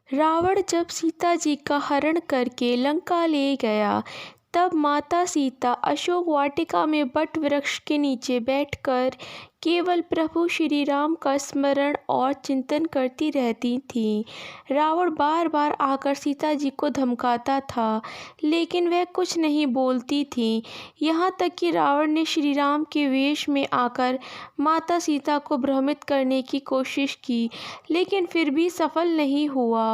रावण जब सीता जी का हरण करके लंका ले गया, तब माता सीता अशोक वाटिका में वट वृक्ष के नीचे बैठकर केवल प्रभु श्री राम का स्मरण और चिंतन करती रहती थीं। रावण बार बार आकर सीता जी को धमकाता था, लेकिन वह कुछ नहीं बोलती थीं। यहाँ तक कि रावण ने श्री राम के वेश में आकर माता सीता को भ्रमित करने की कोशिश की, लेकिन फिर भी सफल नहीं हुआ।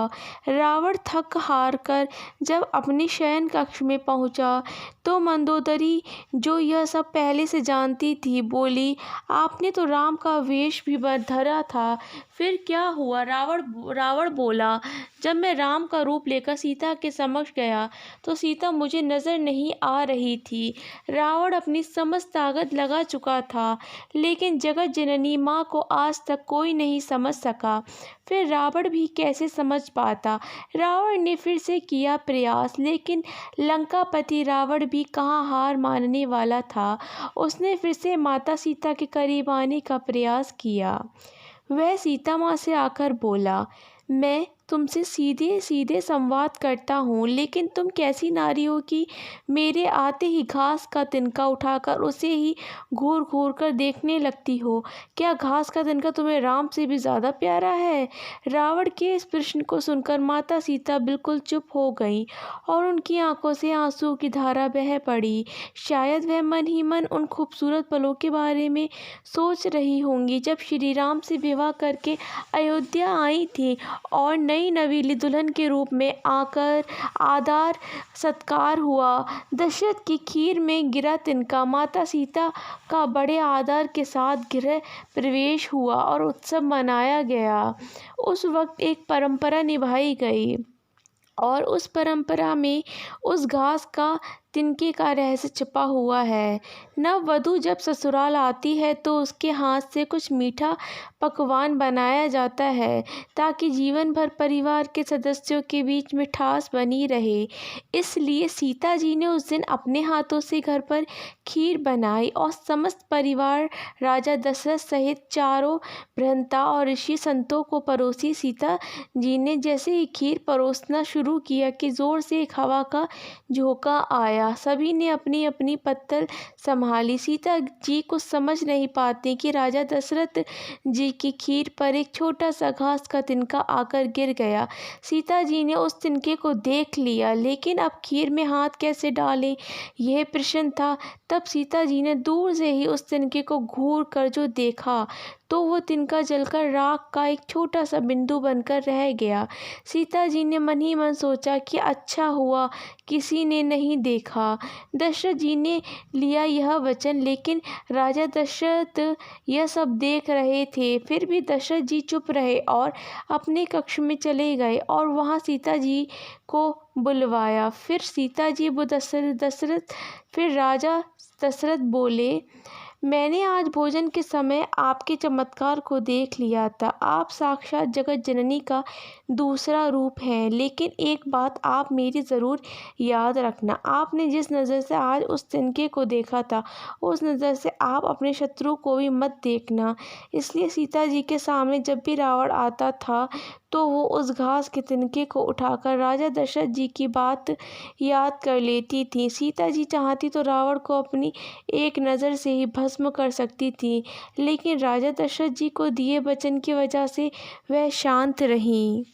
रावण थक हार कर जब अपने शयन कक्ष में पहुंचा, तो मंदोदरी, जो यह सब पहले से जानती थी, बोली, आपने तो राम का वेश भी धरा था, फिर क्या हुआ? रावण बोला, जब मैं राम का रूप लेकर सीता के समक्ष गया, तो सीता मुझे नजर नहीं आ रही थी। रावण अपनी समस्त ताकत लगा चुका था, लेकिन जगत जननी माँ को आज तक कोई नहीं समझ सका। फिर रावण भी कैसे समझ पाता? रावण ने फिर से किया प्रयास, लेकिन लंकापति रावण भी कहाँ हार मानने वाला था। उसने फिर से माता सीता के करीब आने का प्रयास किया। वह सीता माँ से आकर बोला, मैं तुमसे सीधे सीधे संवाद करता हूँ, लेकिन तुम कैसी नारी हो कि मेरे आते ही घास का तिनका उठाकर उसे ही घूर घूर कर देखने लगती हो। क्या घास का तिनका तुम्हें राम से भी ज़्यादा प्यारा है? रावण के इस प्रश्न को सुनकर माता सीता बिल्कुल चुप हो गईं और उनकी आंखों से आंसू की धारा बह पड़ी। शायद वह मन ही मन उन खूबसूरत पलों के बारे में सोच रही होंगी जब श्री राम से विवाह करके अयोध्या आई थी और नई नवीली दुल्हन के रूप में आकर आदर सत्कार हुआ। दशरथ की खीर में गिरा तिनका माता सीता का बड़े आदर के साथ गृह प्रवेश हुआ और उत्सव मनाया गया। उस वक्त एक परंपरा निभाई गई और उस परंपरा में उस घास का तिनके का रहस्य छिपा हुआ है। नववधू जब ससुराल आती है तो उसके हाथ से कुछ मीठा पकवान बनाया जाता है, ताकि जीवन भर परिवार के सदस्यों के बीच मिठास बनी रहे। इसलिए सीता जी ने उस दिन अपने हाथों से घर पर खीर बनाई और समस्त परिवार राजा दशरथ सहित चारों भ्राता और ऋषि संतों को परोसी। सीता जी ने जैसे ही खीर परोसना शुरू किया कि जोर से एक हवा का झोंका आया। सभी ने अपनी अपनी पत्तल संभाली। सीता जी कुछ समझ नहीं पाती कि राजा दशरथ जी की खीर पर एक छोटा सा घास का तिनका आकर गिर गया। सीता जी ने उस तिनके को देख लिया, लेकिन अब खीर में हाथ कैसे डालें, यह प्रश्न था। तब सीता जी ने दूर से ही उस तिनके को घूर कर जो देखा, तो वो तिनका जलकर राख का एक छोटा सा बिंदु बनकर रह गया। सीता जी ने मन ही मन सोचा कि अच्छा हुआ किसी ने नहीं देखा। दशरथ जी ने लिया यह वचन, लेकिन राजा दशरथ यह सब देख रहे थे। फिर भी दशरथ जी चुप रहे और अपने कक्ष में चले गए और वहाँ सीता जी को बुलवाया। फिर सीता जी दशरथ फिर राजा दशरथ बोले, मैंने आज भोजन के समय आपके चमत्कार को देख लिया था। आप साक्षात जगत जननी का दूसरा रूप हैं, लेकिन एक बात आप मेरी ज़रूर याद रखना। आपने जिस नज़र से आज उस तिनके को देखा था, उस नज़र से आप अपने शत्रु को भी मत देखना। इसलिए सीता जी के सामने जब भी रावण आता था, तो वो उस घास के तिनके को उठाकर राजा दशरथ जी की बात याद कर लेती थी। सीता जी चाहती तो रावण को अपनी एक नज़र से ही भस्म कर सकती थी, लेकिन राजा दशरथ जी को दिए वचन की वजह से वह शांत रहीं।